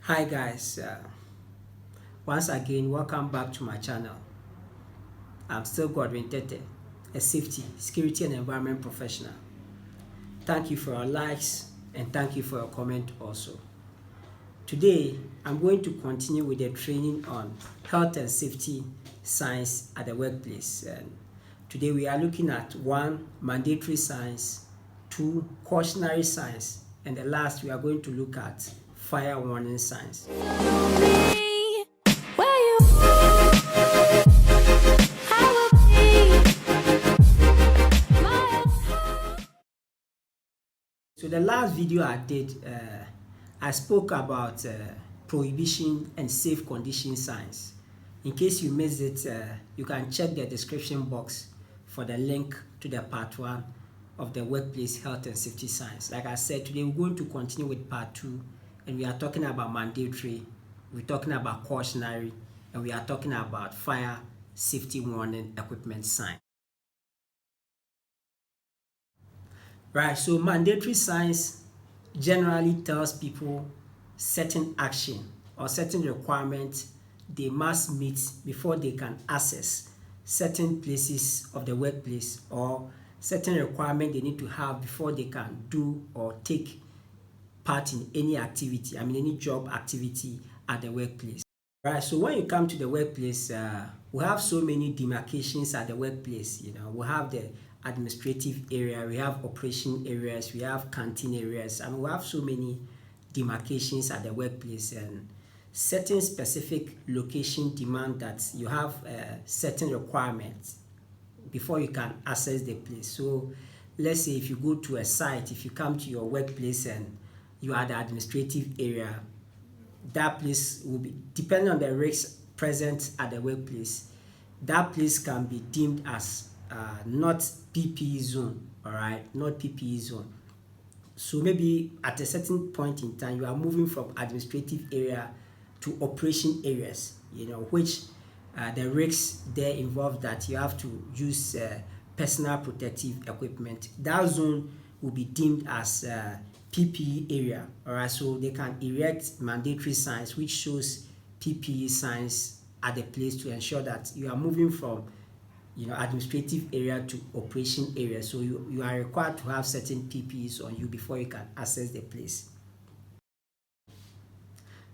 Hi guys, once again welcome back to my channel. I'm still Godwin Tete, a safety, security and environment professional. Thank you for your likes and thank you for your comment also. Today I'm going to continue with the training on health and safety science at the workplace, and today we are looking at 1. Mandatory science, 2. Cautionary science, and the last we are going to look at fire warning science. So the last video I did, I spoke about prohibition and safe condition science. In case you missed it, you can check the description box for the link to the part 1 of the workplace health and safety science. Like I said, today we're going to continue with part 2, and we are talking about mandatory, we're talking about cautionary, and we are talking about fire safety warning equipment science. Right, so mandatory science generally tells people certain action or certain requirements they must meet before they can access certain places of the workplace, or certain requirement they need to have before they can do or take part in any activity, any job activity at the workplace. Right, so when you come to the workplace, we have so many demarcations at the workplace. We have the administrative area, we have operation areas, we have canteen areas. We have so many demarcations at the workplace, and certain specific location demand that you have certain requirements before you can access the place. So let's say if you go to a site, if you come to your workplace and you are the administrative area, that place will be, depending on the risks present at the workplace, that place can be deemed as not PPE zone, all right, not PPE zone. So maybe at a certain point in time, you are moving from administrative area to operation areas, which the risks there involve that you have to use personal protective equipment. That zone will be deemed as PPE area, all right. So they can erect mandatory signs which shows PPE signs at the place to ensure that you are moving from administrative area to operation area. So you are required to have certain PPEs on you before you can access the place.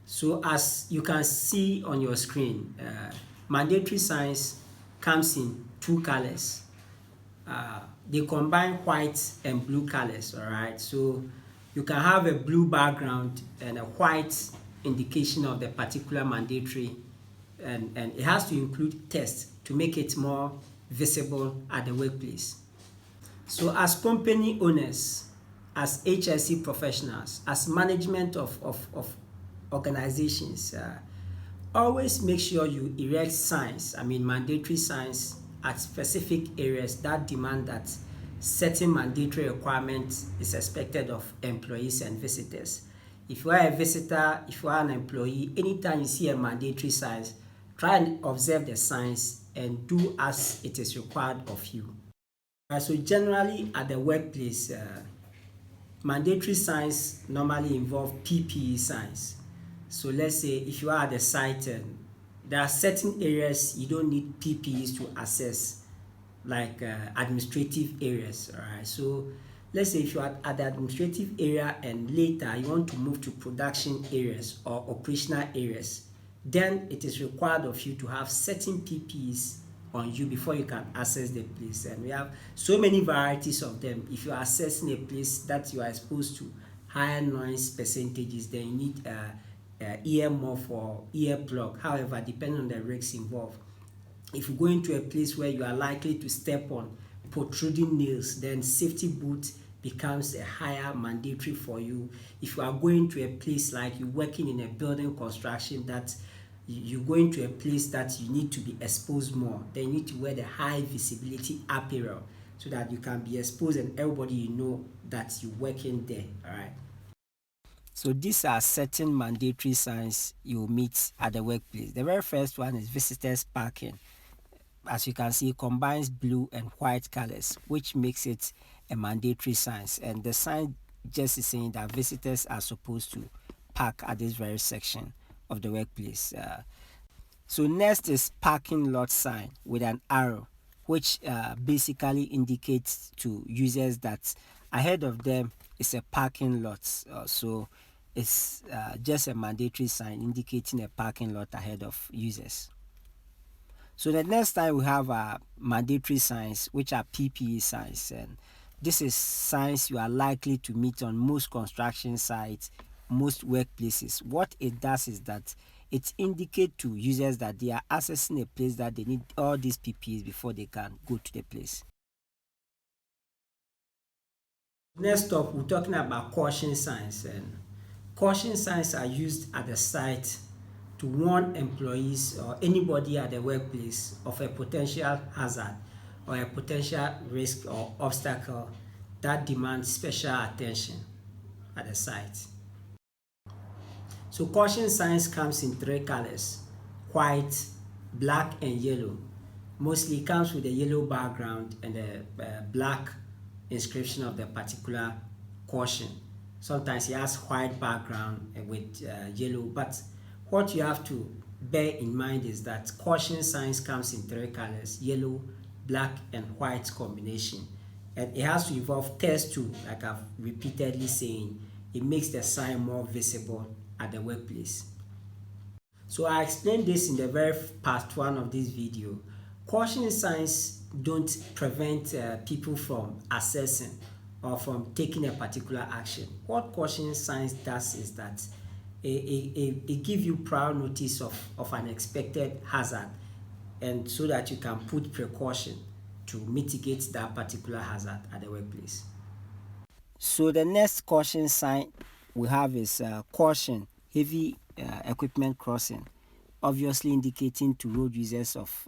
So as you can see on your screen, mandatory signs comes in 2 colors. They combine white and blue colors, all right. So you can have a blue background and a white indication of the particular mandatory, and it has to include text to make it more visible at the workplace. So as company owners, as HSE professionals, as management of organizations, always make sure you erect signs, mandatory signs at specific areas that demand that certain mandatory requirements is expected of employees and visitors. If you are a visitor, if you are an employee, anytime you see a mandatory sign, try and observe the signs and do as it is required of you. So generally at the workplace, mandatory signs normally involve PPE signs. So let's say if you are at the site, there are certain areas you don't need PPEs to access, like administrative areas, all right. So let's say if you are at the administrative area and later you want to move to production areas or operational areas, then it is required of you to have certain PPEs on you before you can access the place. And we have so many varieties of them. If you are accessing a place that you are exposed to higher noise percentages, then you need ear muff or ear plug. However, depending on the risks involved, if you go into a place where you are likely to step on protruding nails, then safety boot becomes a higher mandatory for you. If you are going to a place like you're working in a building construction, that you're going to a place that you need to be exposed more, then you need to wear the high visibility apparel so that you can be exposed and everybody that you're working there, all right. So these are certain mandatory signs you meet at the workplace. The very first one is visitors parking. As you can see, it combines blue and white colors, which makes it a mandatory sign. And the sign just is saying that visitors are supposed to park at this very section of the workplace. So next is parking lot sign with an arrow, which basically indicates to users that ahead of them is a parking lot. So it's just a mandatory sign indicating a parking lot ahead of users. So the next time we have mandatory signs, which are PPE signs, and this is signs you are likely to meet on most construction sites, most workplaces. What it does is that it indicates to users that they are accessing a place that they need all these PPEs before they can go to the place. Next up, we're talking about caution signs, and caution signs are used at the site to warn employees or anybody at the workplace of a potential hazard or a potential risk or obstacle that demands special attention at the site. So caution signs comes in three colors: white, black, and yellow. Mostly it comes with a yellow background and a black inscription of the particular caution. Sometimes it has white background with yellow, but what you have to bear in mind is that caution signs comes in three colors: yellow, black, and white combination. And it has to involve text too, like I've repeatedly saying. It makes the sign more visible at the workplace. So I explained this in the very part one of this video. Caution signs don't prevent people from assessing or from taking a particular action. What caution signs does is that it gives you prior notice of an expected hazard, and so that you can put precaution to mitigate that particular hazard at the workplace. So the next caution sign we have is caution, heavy equipment crossing, obviously indicating to road users of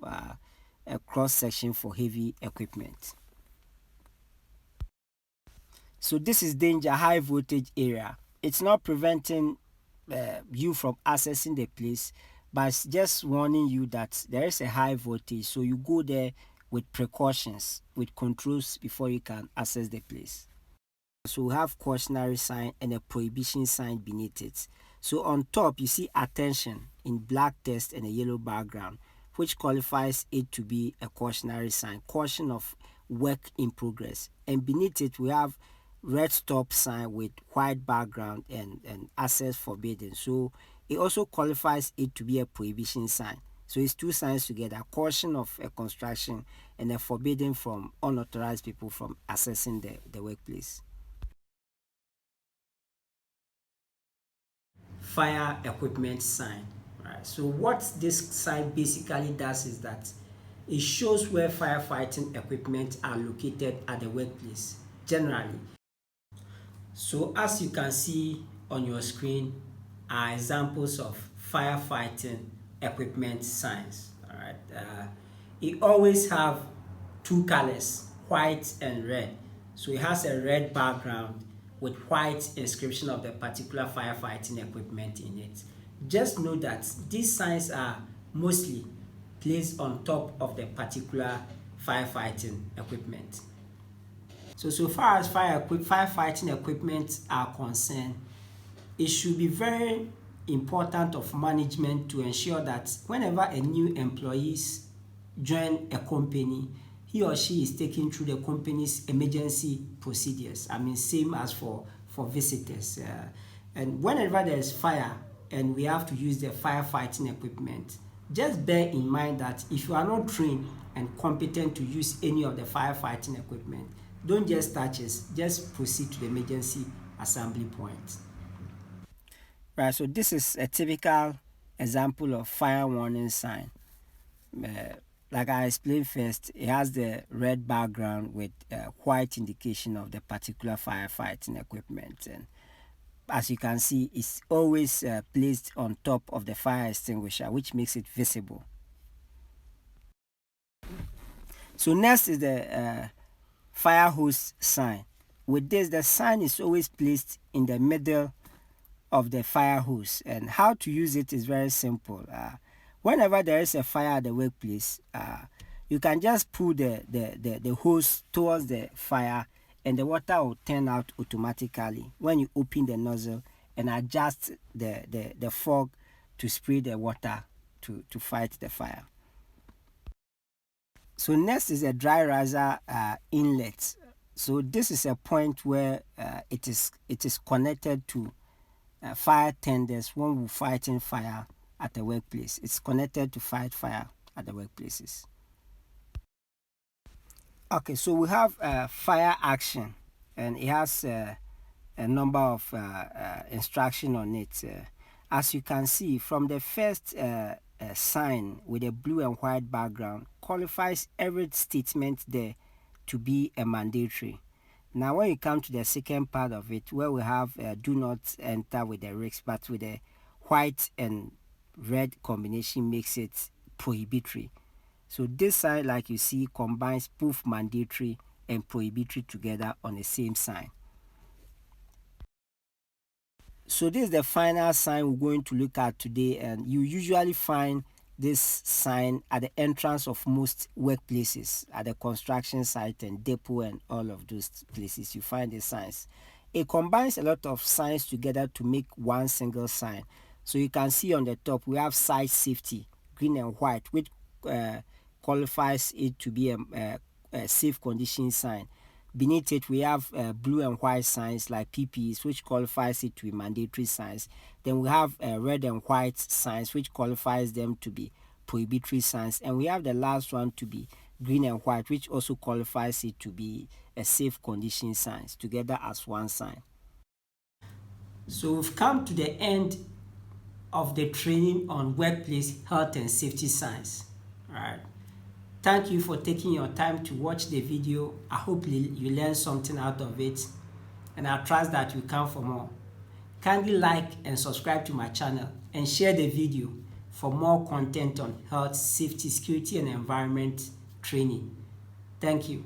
a cross section for heavy equipment. So this is danger, high voltage area. It's not preventing you from accessing the place, but it's just warning you that there is a high voltage. So you go there with precautions, with controls before you can access the place. So we have cautionary sign and a prohibition sign beneath it. So on top you see attention in black text and a yellow background, which qualifies it to be a cautionary sign, caution of work in progress. And beneath it we have red stop sign with white background and access forbidden. So it also qualifies it to be a prohibition sign. So it's two signs together: caution of a construction and a forbidden from unauthorized people from accessing the workplace. Fire equipment sign. Right. So what this sign basically does is that it shows where firefighting equipment are located at the workplace generally. So as you can see on your screen are examples of firefighting equipment signs. All right. It always have two colors, white and red. So it has a red background with white inscription of the particular firefighting equipment in it. Just know that these signs are mostly placed on top of the particular firefighting equipment. So far as firefighting equipment are concerned, it should be very important of management to ensure that whenever a new employee join a company, he or she is taken through the company's emergency procedures. I mean, same as for visitors. And whenever there is fire and we have to use the firefighting equipment, just bear in mind that if you are not trained and competent to use any of the firefighting equipment, don't just touch it, just proceed to the emergency assembly point. Right, so this is a typical example of fire warning sign. Like I explained first, it has the red background with white indication of the particular firefighting equipment. And as you can see, it's always placed on top of the fire extinguisher, which makes it visible. So next is the fire hose sign. With this, the sign is always placed in the middle of the fire hose, and how to use it is very simple. Whenever there is a fire at the workplace, you can just pull the hose towards the fire and the water will turn out automatically when you open the nozzle and adjust the fog to spray the water to fight the fire. So next is a dry riser inlet. So this is a point where it is connected to fire tenders when we're fighting fire at the workplace. It's connected to fight fire at the workplaces. Okay, so we have fire action, and it has a number of instruction on it. As you can see from the first sign with a blue and white background qualifies every statement there to be a mandatory. Now when you come to the second part of it, where we have do not enter with the risk, but with the white and red combination makes it prohibitory. So this sign, like you see, combines both mandatory and prohibitory together on the same sign. So this is the final sign we're going to look at today, and you usually find this sign at the entrance of most workplaces, at the construction site and depot and all of those places. You find the signs. It combines a lot of signs together to make one single sign. So you can see on the top we have site safety, green and white, which qualifies it to be a safe condition sign. Beneath it, we have blue and white signs like PPs, which qualifies it to be mandatory signs. Then we have red and white signs, which qualifies them to be prohibitory signs. And we have the last one to be green and white, which also qualifies it to be a safe condition signs together as one sign. So we've come to the end of the training on workplace health and safety signs. All right. Thank you for taking your time to watch the video. I hope you learned something out of it, and I trust that you come for more. Kindly like and subscribe to my channel and share the video for more content on health, safety, security, and environment training. Thank you.